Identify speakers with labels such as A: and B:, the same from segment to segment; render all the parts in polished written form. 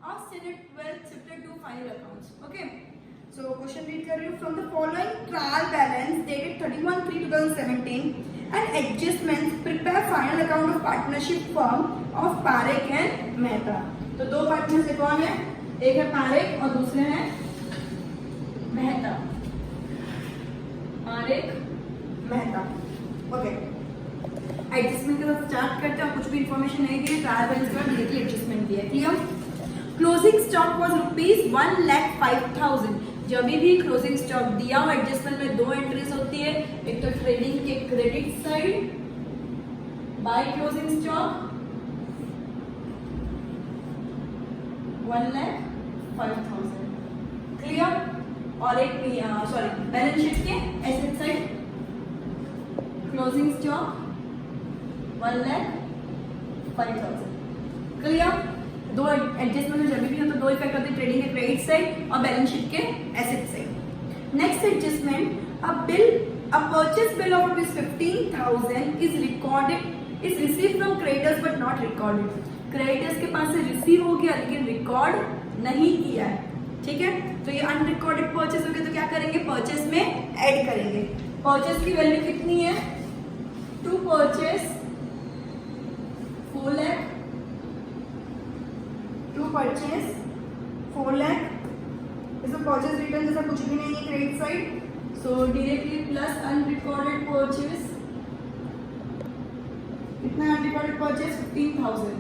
A: of Senate 12 shifted to final accounts. Okay. So question read कर रही हूँ. From the following trial balance dated 31/3/2017 and adjustments prepare final account of partnership firm of Parekh and Mehta. तो दो partners कौन है? एक है पारेख और दूसरे हैं मेहता. पारेख मेहता. ओके. एडजस्टमेंट के साथ स्टार्ट करते हैं. कुछ भी इंफॉर्मेशन नहीं दी है. ट्रायल बैलेंस के बाद डायरेक्टली एडजस्टमेंट दिया है. क्लियर? Closing stock was ₹1,05,000. जब भी क्लोजिंग स्टॉक दिया हुआ एडजस्टमेंट में दो एंट्रीज होती है. एक तो ट्रेडिंग के credit side by closing stock 1,05,000. Clear? और एक बैलेंस शीट के asset side closing stock 1,05,000. Clear? दो एडजस्टमेंट में जब भी हो तो दो इफेक्ट होते हैं. ट्रेडिंग के क्रेडिट साइड और बैलेंस शीट के asset side. Next adjustment a purchase bill of ₹15,000 is received from creditors but not recorded. Creditors के पास से रिसीव हो गया लेकिन रिकॉर्ड नहीं किया है. ठीक है. तो ये अनरिकॉर्डेड परचेस हो गया तो क्या करेंगे? परचेस में ऐड करेंगे. परचेस की वैल्यू कितनी है? To purchase 4 lakh. To purchase 4 lakh. इसमें परचेस रिटर्न जैसा कुछ भी नहीं है credit side. So directly plus unrecorded purchase. कितना अनरिकॉर्डेड परचेस? 15,000.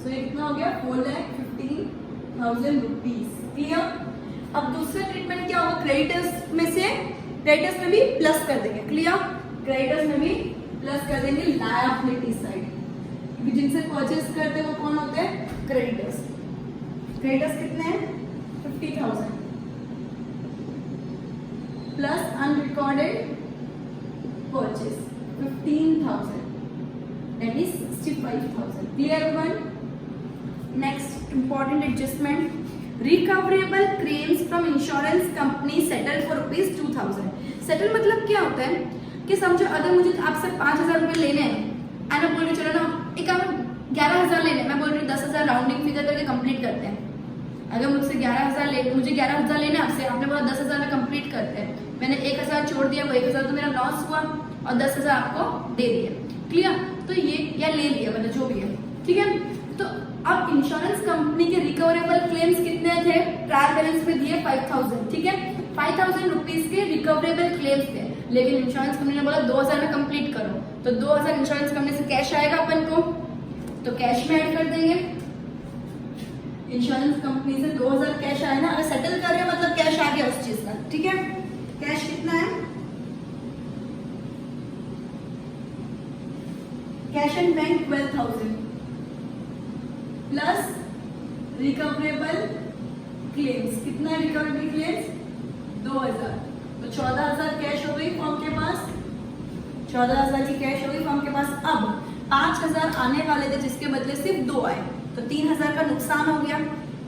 A: सो ये कितना हो गया? 4,15,000 रुपीज. क्लियर? अब दूसरा ट्रीटमेंट क्या होगा? क्रेडिटर्स में भी प्लस कर देंगे. क्लियर? क्रेडिटर्स में भी प्लस कर देंगे लायबिलिटी साइड. जिनसे परचेस करते हैं वो कौन होते हैं? क्रेडिटर्स. क्रेडिटर्स कितने हैं? 50,000 plus unrecorded purchase 15,000 that is 65,000. Clear one? Next important adjustment recoverable claims from insurance company settle for ₹2,000. Settle मतलब क्या होता है कि समझो अगर मुझे आपसे 5,000 रुपए लेने हैं एंड बोल रही चलो ना एक 11,000 लेने. मैं बोल रही हूँ 10,000 राउंडिंग फिगर करके कंप्लीट करते हैं. अगर मुझसे 11,000 मुझे 11,000 लेने आपसे, आपने बोला 10,000 में कंप्लीट करते हैं. मैंने 1,000 छोड़ दिया. वो 1,000 तो मेरा लॉस हुआ और 10,000 आपको दे दिया. क्लियर? तो ये या ले लिया मतलब जो भी है. ठीक है. तो अब इंश्योरेंस कंपनी के रिकवरेबल क्लेम्स कितने थे? ट्रायल बैलेंस में दिए 5,000. ठीक है. 5,000 रुपीज के रिकवरेबल क्लेम्स थे लेकिन इंश्योरेंस कंपनी ने बोला 2,000 में कंप्लीट करो. तो 2,000 इंश्योरेंस कंपनी से कैश आएगा अपन को तो कैश में ऐड कर देंगे. इंश्योरेंस कंपनी से 2,000 कैश आया ना. अगर सेटल कर रहे हैं मतलब कैश आ गया उस चीज का. ठीक है. कैश कितना है? Cash and bank 12,000 plus recoverable claims. कितना है रिकवरेबल क्लेम्स? 2,000. तो 14,000 कैश हो गई फॉर्म के पास. 14,000 की कैश हो गई फॉर्म के पास. अब 5,000 आने वाले थे जिसके बदले सिर्फ 2 आए तो 3,000 का नुकसान हो गया.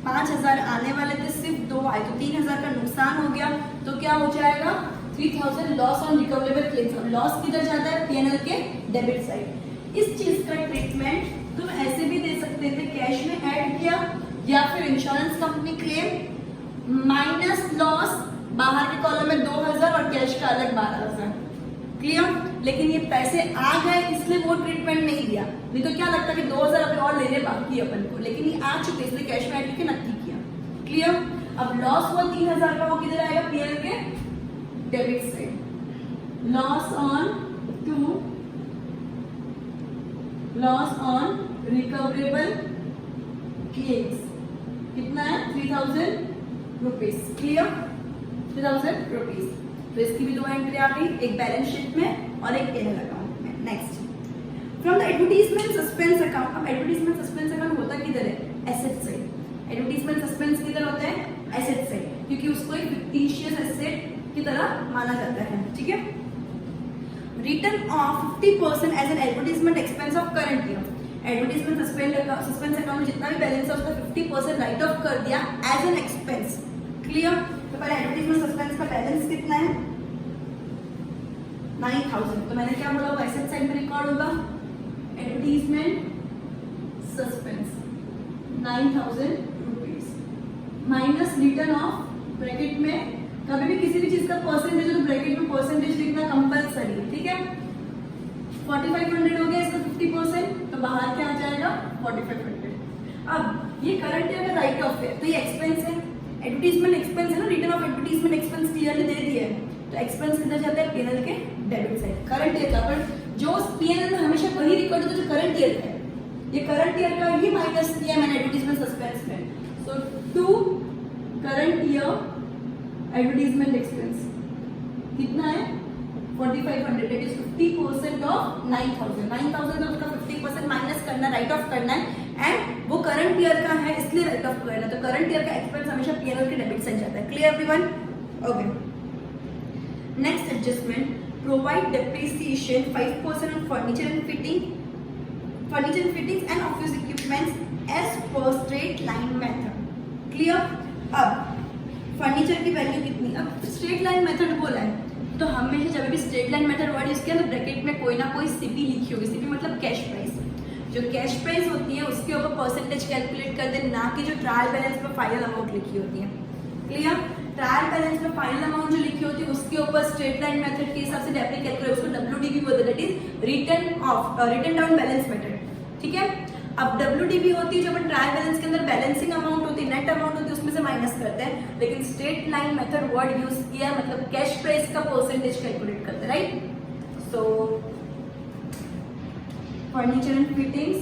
A: 5,000 आने वाले थे सिर्फ 2 आए तो 3,000 का नुकसान हो गया. तो क्या हो जाएगा? 3,000 loss on recoverable claims. Loss किधर जाता है? पीएनएल के डेबिट साइड. इस चीज का ट्रीटमेंट तुम ऐसे भी दे सकते थे कैश में ऐड किया या फिर insurance company claim minus loss बाहर के कॉलम में 2,000 और कैश का अलग 12,000. क्लियर? लेकिन ये पैसे आ गए इसलिए वो ट्रीटमेंट नहीं दिया. नहीं तो क्या लगता है कि 2,000 अभी और लेने बाकी है अपन को. लेकिन ये आ चुके इसलिए कैश में ऐड करके नक्की किया. क्लियर? अब लॉस हुआ 3,000 का. वो किधर आएगा? पीएल के debit side. Loss on recoverable claims कितना है? 3,000 रुपीज. क्लियर? 3,000 रुपीज. तो इसकी भी 2 एंट्री आ गई. एक बैलेंस शीट में और एक पीएनएल अकाउंट में. Next from the advertisement suspense account. अब एडवर्टाइजमेंट सस्पेंस अकाउंट होता किधर है? Asset side. एडवर्टाइजमेंट सस्पेंस किधर होता है? Asset side. क्योंकि उसको एक फिक्टिशियस एसेट की तरह माना जाता है. ठीक है. Return of 50% as an advertisement expense of current year. Advertisement suspense account में जितना भी बैलेंस है उसका 50% राइट ऑफ कर दिया एज एन एक्सपेंस. क्लियर? तो पहले एडवर्टाइजमेंट सस्पेंस का बैलेंस कितना है? 9,000. तो मैंने क्या बोला? वो एसेट साइड में रिकॉर्ड होगा. Advertisement suspense 9,000 rupees minus return of bracket में कभी भी किसी भी चीज का परसेंटेज तो ब्रैकेट में परसेंटेज लिखना कंपलसरी है, ठीक है। 4500 हो गया, इसका 50%, तो बाहर क्या आ जाएगा 4500। अब ये करंट ईयर का राइट ऑफ है, तो ये एक्सपेंस है, एडवर्टीजमेंट एक्सपेंस है ना, return of advertisement expense clearly दे दिया है, तो एक्सपेंस किधर जाता है, पीएनएल के डेबिट साइड। करंट ईयर का, पर जो पीएनएल में हमेशा वही रिकॉर्ड होता है जो करंट ईयर का है, ये करंट ईयर का ही माइनस किया मैंने एडवर्टीजमेंट सस्पेंस में। So to current year advertisement expense कितना है 4500, इट इज 50% ऑफ 9000। 9000 का उसका 50% माइनस करना, राइट ऑफ करना है, एंड वो करंट ईयर का है इसलिए राइट ऑफ करना है, तो करंट ईयर का एक्सपेंस हमेशा पीएनएल के डेबिट साइड जाता है। Clear everyone? Okay. Next adjustment, provide depreciation 5% on furniture and fittings and office equipments as per straight line method. Clear? अब फर्नीचर की वैल्यू कितनी, अब स्ट्रेट लाइन मेथड बोला है, तो हमेशा जब भी straight line method word use किया तो ब्रैकेट में कोई ना कोई सीपी लिखी होगी। सीपी मतलब कैश प्राइस, जो कैश प्राइस होती है उसके ऊपर परसेंटेज कैलकुलेट करते हैं, ना कि जो ट्रायल बैलेंस पे फाइनल अमाउंट लिखी होती है। क्लियर? ट्रायल बैलेंस पे फाइनल अमाउंट जो लिखी होती है उसके ऊपर स्ट्रेट लाइन मेथड के हिसाब से डेप्री कैलकुलेट, उसको डब्ल्यूडीबी बोलते हैं, that is return down balance method, ठीक है। अब डब्ल्यूडीबी होती है जो अपन ट्रायल बैलेंस के अंदर बैलेंसिंग अमाउंट होती है, नेट अमाउंट होती है, उसमें से माइनस करते हैं, लेकिन straight line method word use किया मतलब कैश प्राइस का परसेंटेज कैलकुलेट करते हैं, right. So furniture and fittings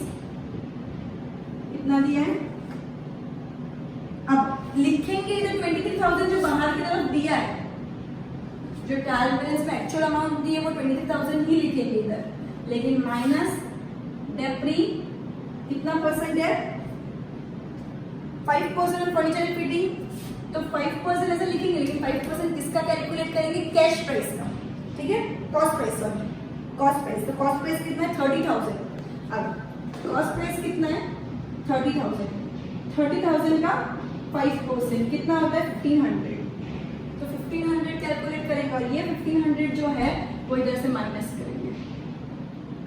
A: कितना दिया है, अब लिखेंगे इधर 23,000 जो बाहर की तरफ दिया है, जो ट्रायल बैलेंस में एक्चुअल अमाउंट दिए वो 23,000 ही लिखेंगे इधर, लेकिन माइनस डेप्री कितना परसेंट है 5% ऑन फर्नीचर एंड फिटिंग, तो 5% ऐसे लिखेंगे, लेकिन 5% किसका कैलकुलेट करेंगे, कैश प्राइस का, ठीक है, cost price, sorry cost price. तो कॉस्ट प्राइस कितना है 30,000। अब कॉस्ट प्राइस कितना है 30,000, 30,000 का 5% कितना होता है 1500, तो 1500 कैलकुलेट करेंगे, और ये 1500 जो है वो इधर से माइनस करेंगे,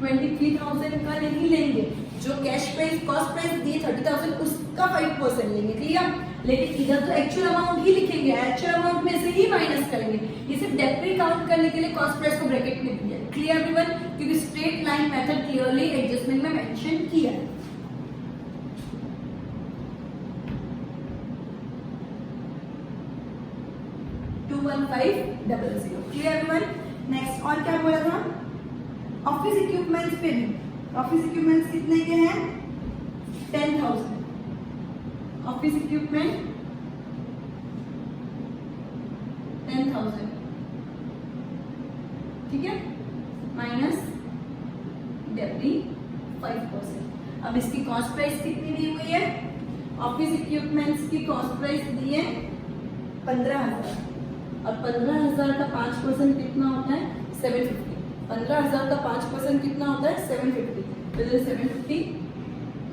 A: 23,000 का नहीं लेंगे, जो कैश प्राइस कॉस्ट प्राइस दिए 30,000 उसका 5% लेंगे, क्लियर। लेकिन इधर तो एक्चुअल अमाउंट ही लिखेंगे, एक्चुअल अमाउंट में से ही माइनस करेंगे, ये सिर्फ डेप्री काउंट करने के लिए कॉस्ट प्राइस को ब्रैकेट में दिया है। Clear everyone? क्योंकि straight line method clearly adjustment में मेंशन किया है। Clear everyone? नेक्स्ट और क्या बोला था, ऑफिस इक्विपमेंट्स पे भी, ऑफिस इक्विपमेंट्स कितने के हैं 10,000, ऑफिस इक्विपमेंट 10,000, ठीक है, माइनस डेप्री 5%। अब इसकी कॉस्ट प्राइस कितनी दी हुई है, ऑफिस इक्विपमेंट्स की कॉस्ट प्राइस दी है 15,000, और 15,000 का 5% कितना होता है 750, 15,000 का 5% कितना होता है 750, तो 750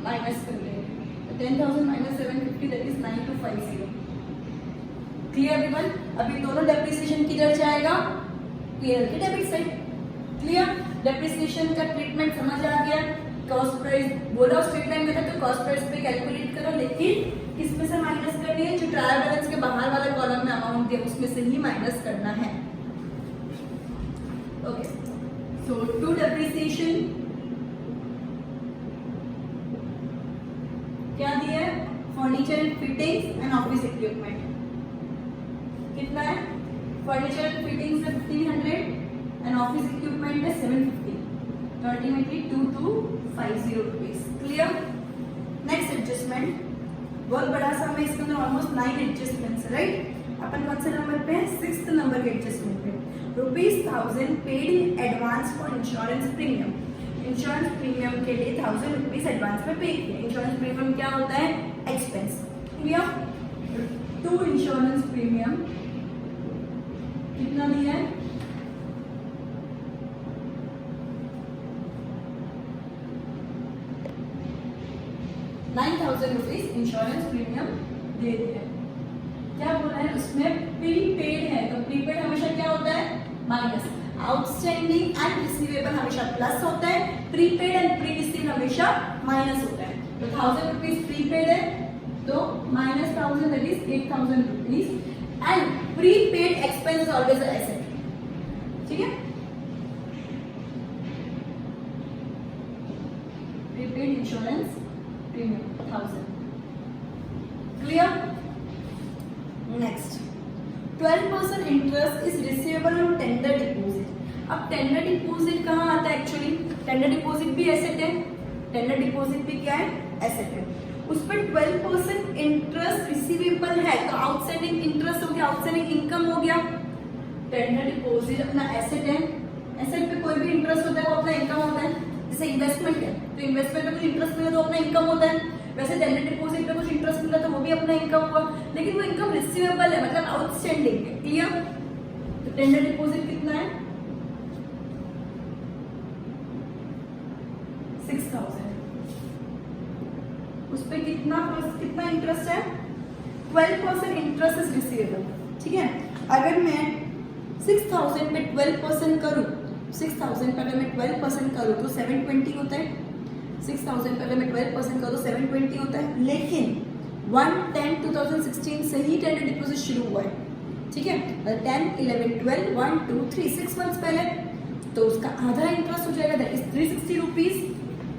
A: माइनस कर लेंगे, तो 10,000 minus 750 that is 9250। Clear everyone? अभी दोनों डेप्रिसिएशन किधर जाएगा, पीएनएल के डेबिट साइड। क्लियर? डेप्रिसिएशन का ट्रीटमेंट समझ आ गया, कॉस्ट प्राइस बोला स्ट्रेट लाइन में था तो कॉस्ट प्राइस पे कैलकुलेट करो, लेकिन किसमें से माइनस करनी है, जो ट्रायल बैलेंस के बाहर वाला कॉलम में अमाउंट दिया उसमें से ही माइनस करना है। ओके, सो टू डेप्रिसिएशन क्या दिया है, furniture and fittings and office equipment कितना है, फर्नीचर एंड फिटिंग्स है 1500 एंड ऑफिस इक्विपमेंट है 750, तो ultimately 2250 rupees. Clear? Next adjustment बहुत बड़ा सा है, इसके अंदर ऑलमोस्ट 9 एडजस्टमेंट्स है, राइट। अपन कौन से नंबर पे हैं, 6th नंबर के एडजस्टमेंट पे। ₹1000 paid in advance for insurance premium, insurance premium के लिए 1000 रुपीज एडवांस में पे किया। इंश्योरेंस प्रीमियम क्या होता है, expense. Clear? To insurance premium कितना दिया है, ₹9,000 इंश्योरेंस प्रीमियम दे दिया। क्या बोला है उसमें, प्रीपेड है, तो प्रीपेड हमेशा क्या होता है माइनस, आउटस्टैंडिंग एंड रिसीवेबल हमेशा प्लस होता है, प्रीपेड एंड प्री रिसीव हमेशा माइनस होता है। तो 1000 रुपीज प्रीपेड है, तो minus 1000 that is 8000 rupees and prepaid expense always asset, ठीक है। Prepaid insurance premium 1000, clear. Next 12% interest is receivable on tender deposit. अब टेंडर डिपॉजिट कहाँ आता है एक्चुअली, टेंडर डिपॉजिट भी एसेट है, टेंडर डिपॉजिट भी क्या है, एसेट है। उस पर 12% इंटरेस्ट रिसीवेबल है, तो आउटस्टैंडिंग इंटरेस्ट हो गया, आउटस्टैंडिंग इनकम हो गया। टेंडर डिपॉजिट अपना एसेट है, एसेट पे कोई भी इंटरेस्ट होता है वो अपना इनकम होता है। जैसे इन्वेस्टमेंट है, तो इन्वेस्टमेंट में कुछ इंटरेस्ट मिला तो अपना इनकम होता है, वैसे टेंडर डिपॉजिट में कुछ इंटरेस्ट मिला तो वो भी अपना इनकम हुआ, लेकिन वो इनकम रिसीवेबल है, मतलब आउटस्टैंडिंग है, क्लियर। तो टेंडर डिपॉजिट कितना है, 6000, उस पे कितना इंटरेस्ट है, 12% इंटरेस्ट इज रिसीवेबल, ठीक है। अगर मैं 6000 पे 12% करूं, 6000 पे अगर मैं 12% करूं तो 720 होता है, 6000 पे अगर मैं 12% करूं तो 720 होता है, लेकिन 1/10/2016 से ही टेंडर डिपॉजिट शुरू हुआ है, ठीक है। 10, 11, 12, 1, 2, 3 6 मंथ्स पहले, तो उसका आधा इंटरेस्ट हो जाएगा, दैट इज 360 रुपीज।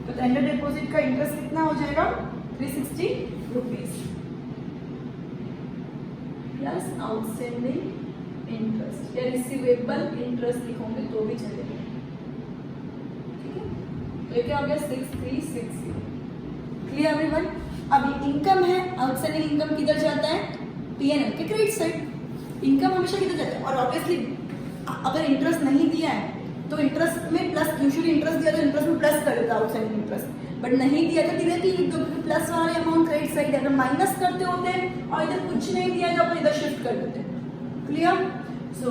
A: तो टेंडर डिपॉजिट का इंटरेस्ट कितना हो जाएगा, 360 रुपीज प्लस आउटस्टैंडिंग इंटरेस्ट, या रिसीवेबल इंटरेस्ट लिखोगे तो भी चलेगा, ठीक है। तो ये क्या हो गया, 6360, क्लियर एवरीवन। अभी इनकम है, आउटस्टैंडिंग इनकम किधर जाता है, पीएनएल के क्रेडिट साइड, इनकम हमेशा किधर जाता है। और ऑब्वियसली अगर इंटरेस्ट नहीं दिया है तो इंटरेस्ट में प्लस, यूजुअली इंटरेस्ट दिया तो इंटरेस्ट में प्लस कर देता है आउटस्टैंडिंग इंटरेस्ट, बट नहीं दिया तो डायरेक्टली जो प्लस वाले अमाउंट क्रेडिट साइड अगर माइनस करते होते हैं और इधर कुछ नहीं दिया तो अपन इधर शिफ्ट कर देते हैं, क्लियर। सो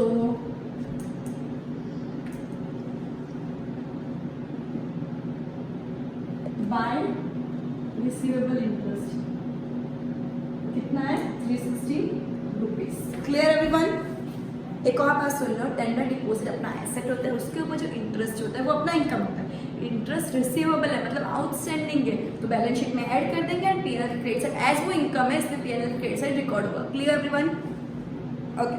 A: बाय रिसीवेबल इंटरेस्ट कितना है, 360 रुपीज, क्लियर एवरीवन। एक और बात सुन लो, टेंडर डिपॉजिट अपना एसेट होता है, उसके ऊपर जो इंटरेस्ट होता है वो अपना इनकम होता है। इंटरेस्ट रिसीवेबल है मतलब आउटस्टैंडिंग है, तो बैलेंस शीट में ऐड कर देंगे and PNL credit side as वो इनकम है इसलिए पीएनएल क्रेडिट साइड रिकॉर्ड होगा, क्लियर एवरीवन। ओके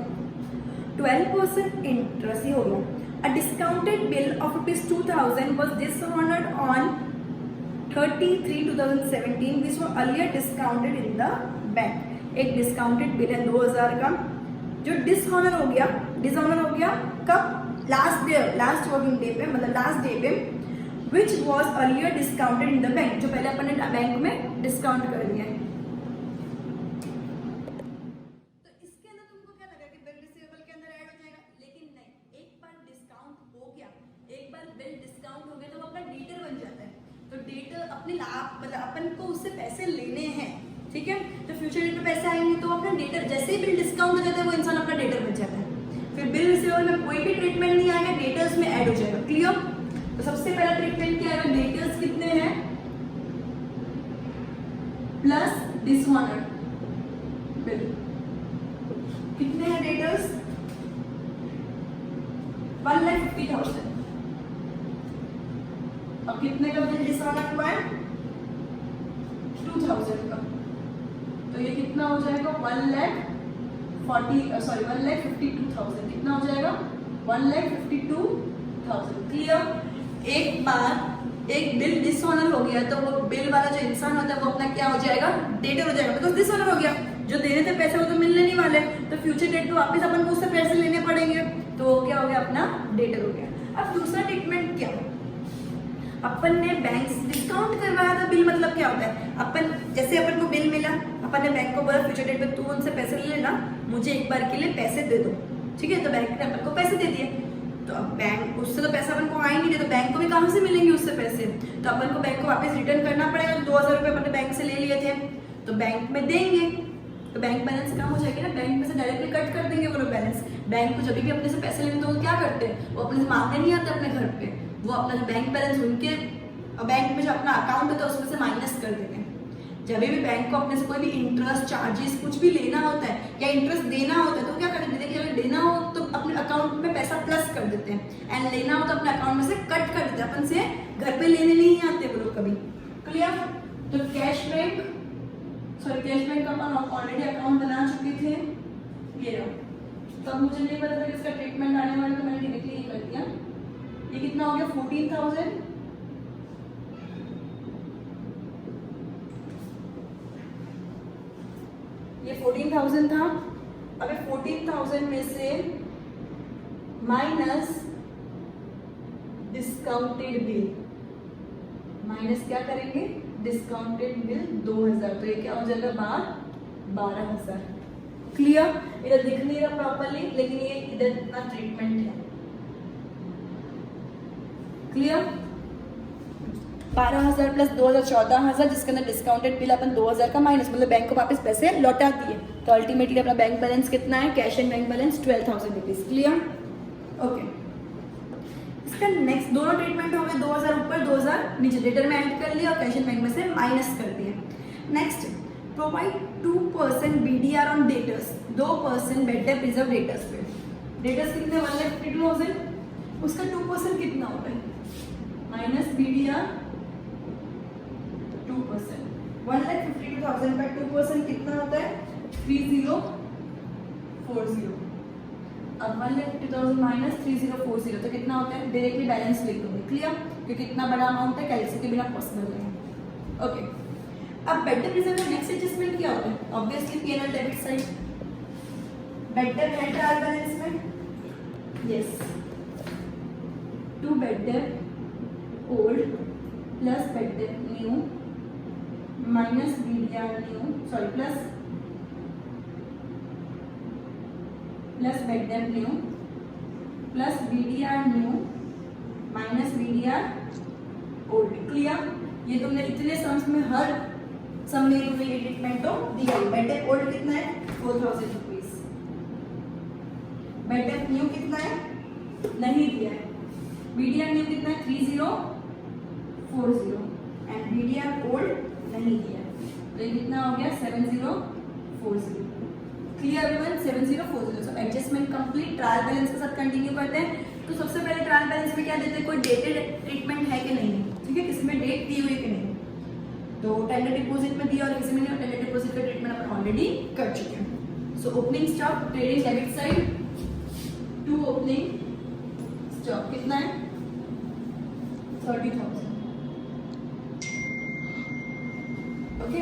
A: 12% इंटरेस्ट ही हो गया। A discounted bill of ₹2000 was dishonoured on 30/3/2017 which was earlier discounted in the bank. एक डिस्काउंटेड बिल है 2000 का जो डिसऑनर हो गया, कब, लास्ट वर्किंग डे पे, मतलब लास्ट डे पे, which was earlier discounted in the bank, जो पहले अपन ने बैंक में डिस्काउंट कर दिया है। तो इसके अंदर तुमको क्या लगा कि बिल रिसीवेबल के अंदर ऐड हो जाएगा, लेकिन नहीं, एक बार डिस्काउंट हो गया, एक बार बिल डिस्काउंट हो गया तो वो अपना डेटर बन जाता है। तो डेटर अपने लाभ, मतलब अपन को उससे पैसे लेने हैं, ठीक है, तो फ्यूचर डेट पे पैसे आएंगे तो अपना डेटर, जैसे ही बिल डिस्काउंट हो जाता है वो इंसान अपना डेटर बन जाता है, फिर बिल रिसीवेबल में कोई भी ट्रीटमेंट नहीं आएगा, डेटर्स में ऐड हो जाएगा, क्लियर। तो सबसे पहला ट्रीटमेंट क्या है, डेटर्स कितने हैं, प्लस डिसऑनर्ड बिल, कितने हैं डेटर्स, 1,50,000। अब कितने का बिल डिसऑनर्ड हुआ है, 2000 का, तो ये कितना हो जाएगा, 1,52,000, कितना हो जाएगा, 1,52,000, क्लियर। एक बार एक बिल डिसऑनर हो गया तो वो बिल वाला जो इंसान होता है वो अपना क्या हो जाएगा, डेटर हो जाएगा, बिकॉज डिसऑनर हो गया, जो देने थे पैसे वो तो मिलने नहीं वाले, तो फ्यूचर डेट पे वापस अपन को उससे पैसे लेने पड़ेंगे, तो वो क्या हो गया, अपना डेटर हो गया। अब दूसरा ट्रीटमेंट क्या, अपन ने बैंक से डिस्काउंट करवाया था बिल, मतलब क्या होता है, अपन जैसे अपन को बिल मिला, अपन ने बैंक को बोला फ्यूचर डेट पे तू उनसे पैसे ले लेना, मुझे एक बार के लिए पैसे दे दो, ठीक है, तो बैंक ने अपन को पैसे दे दिए, तो अब बैंक उससे तो पैसा अपन को आ ही नहीं, तो बैंक को भी कहाँ से मिलेंगे उससे पैसे, तो अपन को बैंक को वापस रिटर्न करना पड़ेगा। 2000 रुपये अपन ने बैंक से ले लिए थे तो बैंक में देंगे, तो बैंक बैलेंस कम हो जाएगी ना, बैंक में से डायरेक्टली कट कर देंगे वो लोग बैलेंस। बैंक को जब भी अपने से पैसे लेने तो वो क्या करते हैं, वो अपने से मांगने नहीं आते अपने घर पे, वो अपना जो बैंक बैलेंस उनके बैंक में जो अपना अकाउंट होता है उसमें से माइनस कर देते हैं। जब भी बैंक को अपने से कोई भी इंटरेस्ट चार्जेस कुछ भी लेना होता है या इंटरेस्ट देना होता है तो क्या कर देते हैं कि अगर देना हो तो अपने अकाउंट में पैसा प्लस कर देते हैं, एंड लेना हो तो अपने अकाउंट में से कट कर देते हैं, अपन से घर पे लेने नहीं आते वो लोग कभी, क्लियर। तो कैश बैंक का अपन ऑलरेडी अकाउंट बना चुके थे, ये रहा। तब मुझे नहीं पता था कि इसका ट्रीटमेंट आने वाला, तो मैंने डायरेक्टली ये कर दिया। ये कितना हो गया 14,000, ये 14,000 था। अब 14,000 में से माइनस डिस्काउंटेड बिल, माइनस क्या करेंगे, डिस्काउंटेड बिल 2,000, तो ये क्या हो जाएगा 12,000। क्लियर? इधर दिख नहीं रहा प्रॉपरली, लेकिन ये इधर इतना ट्रीटमेंट है। क्लियर? 12,000 प्लस 2,000 14,000, जिसके अंदर डिस्काउंटेड बिल अपन 2,000 का माइनस, मतलब बैंक को वापस पैसे लौटा दिए। तो अल्टीमेटली अपना बैंक बैलेंस कितना है, cash and bank balance 12,000 rupees. Clear? Okay. इसका नेक्स्ट दोनों ट्रीटमेंट हो गए, 2,000 ऊपर 2,000 नीचे, डेटर में ऐड कर लिया और कैश एंड बैंक में से माइनस कर दिया। Next, provide 2% BDR on debtors, 2% bed debt reserve debtors पे। डेटर्स कितने 1,52,000, उसका 2% कितना होता है, माइनस BDR 2%। 1,52,000 का 2% कितना होता है 3040। अब 1,52,000 माइनस 3040 तो कितना होता है, डायरेक्टली बैलेंस लिख दूंगी। क्लियर? क्योंकि इतना बड़ा अमाउंट है, कैलकुलेशन के बिना पॉसिबल नहीं। ओके, अब बेड डेट रिजर्व में नेक्स्ट एडजस्टमेंट क्या होता है, obviously P&L debit side. Bad debt है ट्रायल बैलेंस में, yes, to bad debt old plus bad debt new minus BDR new, sorry plus bad debt new plus BDR new minus BDR old. Clear? ये तुमने इतने sums में हर सम में तुम्हें ये treatment तो दिया। बेड डेट ओल्ड कितना है 4,000 रुपीज, बेड डेट न्यू कितना है नहीं दिया है, BDR न्यू कितना है 3040 एंड BDR ओल्ड नहीं दिया है, तो ये कितना हो गया 7040। Clear everyone? 7040। So adjustment complete. Trial balance के साथ कंटिन्यू करते हैं। तो सबसे पहले ट्रायल बैलेंस में क्या देते हैं, कोई डेटेड ट्रीटमेंट है कि नहीं, ठीक है, किसमें डेट दी हुई कि नहीं। तो टेंडर डिपॉजिट में दिया और किसी में नहीं, टेंडर डिपॉजिट का ट्रीटमेंट अपन ऑलरेडी कर चुके हैं। So opening stock trading debit side to opening stock कितना है 30,000। ओके,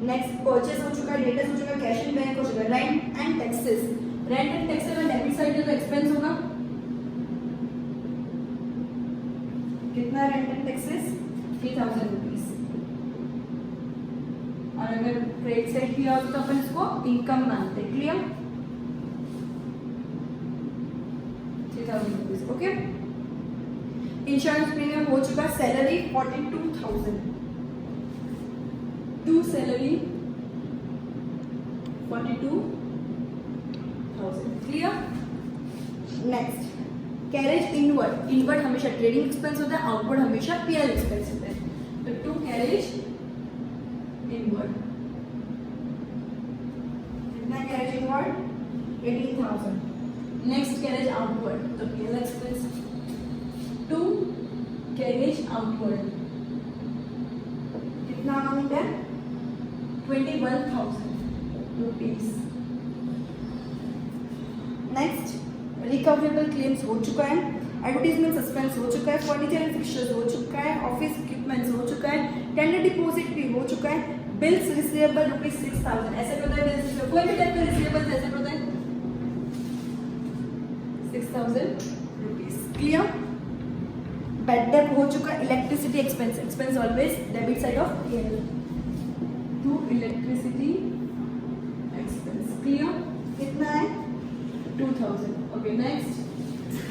A: नेक्स्ट परचेस हो चुका है, डेटर्स हो चुका है, कैश एंड बैंक हो चुका है, rent and taxes. Rent and taxes में डेबिट साइड तो एक्सपेंस होगा कितना, रेंट एंड टैक्सेस 3,000 रुपीज, और अगर क्रेडिट साइड किया हो तो अपन इसको इनकम मानते हैं। Clear? 3,000 rupees. Okay, insurance premium हो चुका है, salary 42,000, to salary 42,000। Clear? Next, carriage inward. Inward हमेशा ट्रेडिंग एक्सपेंस होता है, आउटवर्ड हमेशा P&L एक्सपेंस होता है। तो टू कैरेज इनवर्ड कितना, carriage inward 18,000। Next carriage outward, तो P&L expense. To carriage outward कितना अमाउंट है 21,000 रुपीज। नेक्स्ट, रिकवरेबल क्लेम्स हो चुका है, एडवर्टीजमेंट सस्पेंस हो चुका है, फर्नीचर एंड फिक्सचर्स हो चुका है, ऑफिस इक्विपमेंट्स हो चुका है, टेंडर डिपॉजिट भी हो चुका है, बिल्स रिसीवेबल ₹6,000। ऐसे होता है बिल्स रिसीवेबल, कोई भी टाइप का रिसीवेबल ऐसे होता है 6,000 रुपीज। क्लियर? बेड डेट हो चुका है, electricity expense, expense always debit side of P&L to electricity expense. Clear? कितना है 2,000। ओके, नेक्स्ट,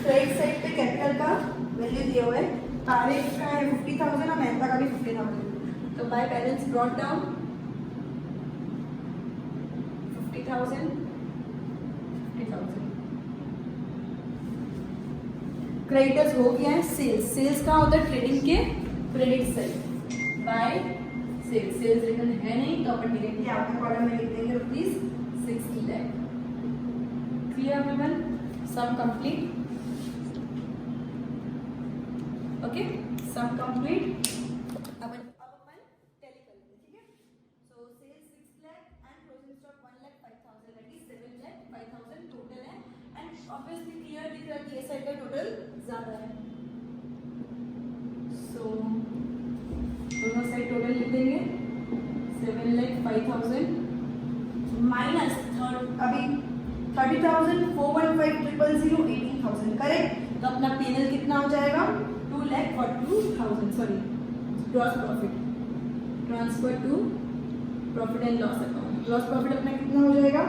A: क्रेडिट साइड पे कैपिटल का वैल्यू दिया हुआ है, तारीफ का है 50,000 और मेहता का भी 50,000। तो by balance brought down 50,000 50,000। Creditors हो गया है, सेल्स। सेल्स कहाँ होता है, ट्रेडिंग के credit side by sales. Sales return है नहीं, तो अपन डायरेक्टली आपके कॉलम में लिख देंगे ₹60 lakh। Clear everyone? Sum complete. Okay, sum complete. अब अपन टैली कर लेते हैं। ऑब्वियसली क्लियर दिख रहा है कि ये साइड का टोटल ज्यादा है। सो दोनों साइड टोटल लिख देंगे 7,05,000 माइनस अभी 30,000 415,000 18,000 करेक्ट। तो अपना P&L कितना हो जाएगा 2,42,000 sorry gross profit transfer to profit and loss account. Gross profit अपना कितना हो जाएगा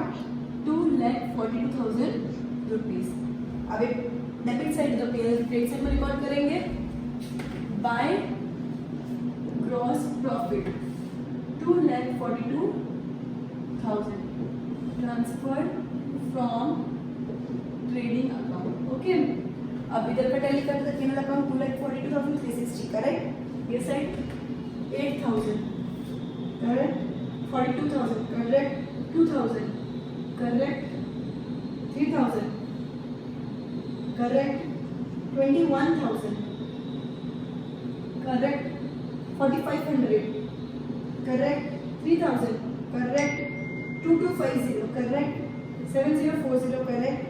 A: 2,42,000 रुपीज। अब एक डेबिट साइड तो P&L क्रेडिट साइड में रिकॉर्ड करेंगे by gross profit 2,42,000 transfer from trading account. Okay, अब इधर का टैली करते हैं P&L अकाउंट 2,42,360 करेक्ट। ये side 8,000 correct, 42,000 correct, 2,000 correct, 3,000 correct, 21,000 correct, 4,500 correct, 3,000 correct, 2,250 correct, 7,040 correct.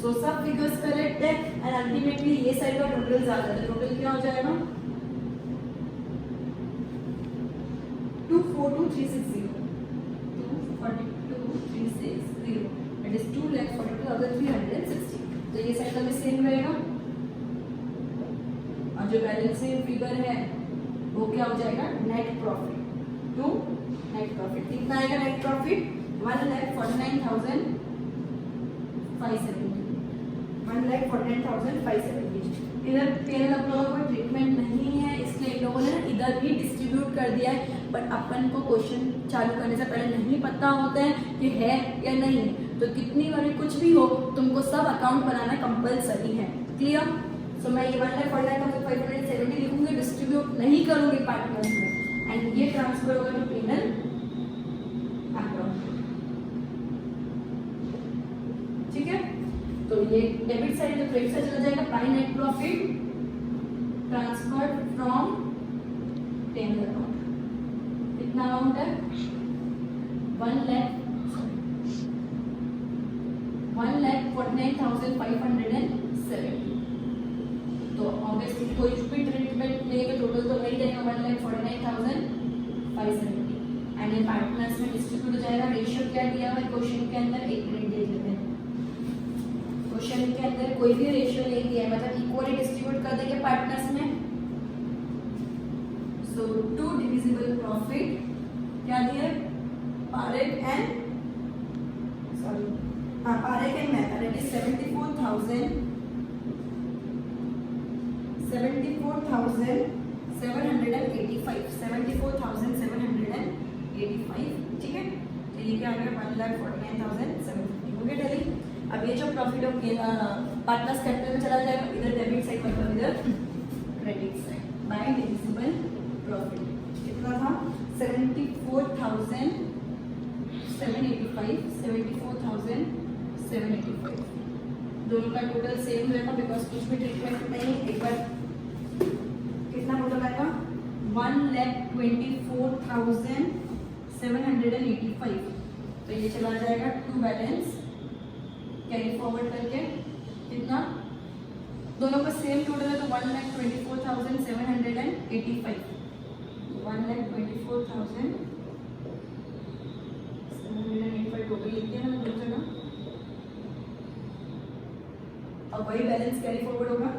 A: So सब फिगर्स करेक्ट है एंड अल्टीमेटली ये साइड का टोटल ज्यादा है। टोटल क्या हो जाएगा 242,360 242,360 दैट इज 2,42,360। तो ये साइड का भी सेम रहेगा और जो बैलेंसिंग फिगर है वो क्या हो जाएगा net profit to net profit. कितना आएगा नेट प्रॉफिट 1,49,570 1,49,570। इधर P&L आप लोगों को ट्रीटमेंट नहीं है इसलिए इन लोगों ने इधर भी डिस्ट्रीब्यूट कर दिया है, बट अपन को क्वेश्चन चालू करने से पहले नहीं पता होता है कि है या नहीं है। तो कितनी बार कुछ भी हो तुमको सब अकाउंट बनाना कंपलसरी है। क्लियर? सो मैं ये 1,49,570 लिखूंगी, डिस्ट्रीब्यूट नहीं करूंगी पार्टनर्स में एंड ये ट्रांसफर होगा टू P&L अकाउंट। ठीक है, तो ये डेबिट साइड तो क्रेडिट साइड चला जाएगा by net profit transfer from P&L account. कितना अमाउंट है 1,49,570। तो ऑब्वियसली कोई भी ट्रीटमेंट लेंगे टोटल तो वही रहेगा 1,49,570 एंड ये पार्टनर्स में डिस्ट्रीब्यूट हो जाएगा। रेशियो क्या दिया हुआ है क्वेश्चन के अंदर, एक मिनट देख लेते हैं। क्वेश्चन के अंदर कोई भी रेशियो नहीं दिया है, मतलब इक्वली डिस्ट्रीब्यूट कर देंगे पार्टनर्स में। सो टू डिविजिबल प्रॉफिट क्या दिया है Parekh and Mehta that is 74,785 ठीक है। तो ये क्या आ गया 1,49,750 हो गया टैली। अब ये जो प्रॉफिट ऑफ पार्टनर्स कैपिटल में चला जाएगा इधर डेबिट साइड मतलब इधर credit side bye divisible profit. कितना था 74,785 दोनों का टोटल सेम रहेगा बिकॉज कुछ भी ट्रीटमेंट नहीं। एक बार कितना टोटल आएगा 1,24,785। तो ये चला जाएगा टू बैलेंस कैरी फॉरवर्ड करके कितना दोनों का सेम टोटल है तो 1,24,785 1,24,785 टोटल लिखते हैं ना दो जगह। अब वही बैलेंस कैरी फॉरवर्ड होगा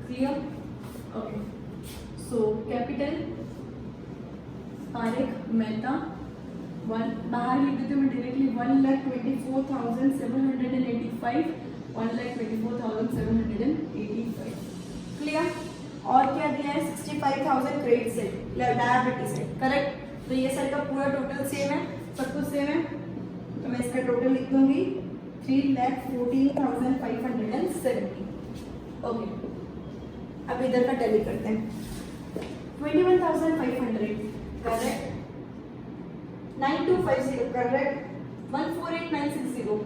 A: clear? Okay, so capital Parekh Mehta बाहर लिख देते मैं डायरेक्टली 1,24,785 1,24,785 क्लियर। और क्या दिया है 65,000 क्रेडिट से लायबिलिटी से करेक्ट। तो ये साइड का पूरा टोटल सेम है, सब कुछ सेम है तो मैं इसका टोटल लिख दूंगी 3,14,570। ओके, अब इधर का टैली करते हैं 21,500 करेक्ट, 9250 करेक्ट, 148,960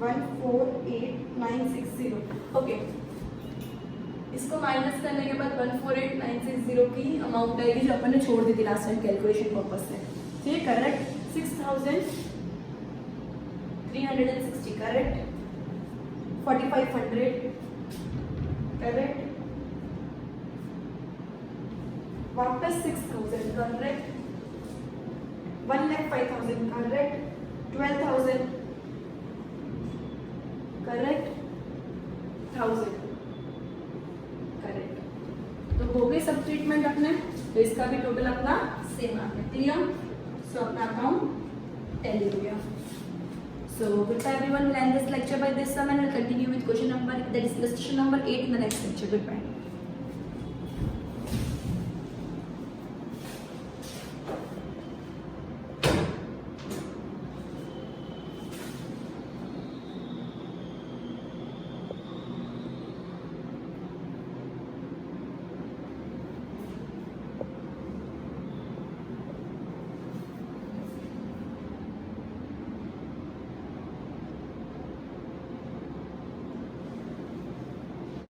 A: 148,960 ओके। इसको माइनस करने के बाद 148,960 की अमाउंट आएगी जो अपन ने छोड़ दी थी लास्ट टाइम कैलकुलेशन पर्पस से। Okay, correct. 6,360, correct. 4,500, correct. वापस 6,000, correct. 1,05,000, correct. 12,000, correct. 1,000, करेक्ट. तो हो गए सब ट्रीटमेंट अपने. तो इसका भी टोटल अपना सेम आ गया. क्लियर. सो अपना अकाउंट टैली हो गया. So goodbye everyone. We'll end this lecture by this sum and we'll continue with question number, that is question number 8 in the next lecture. Goodbye.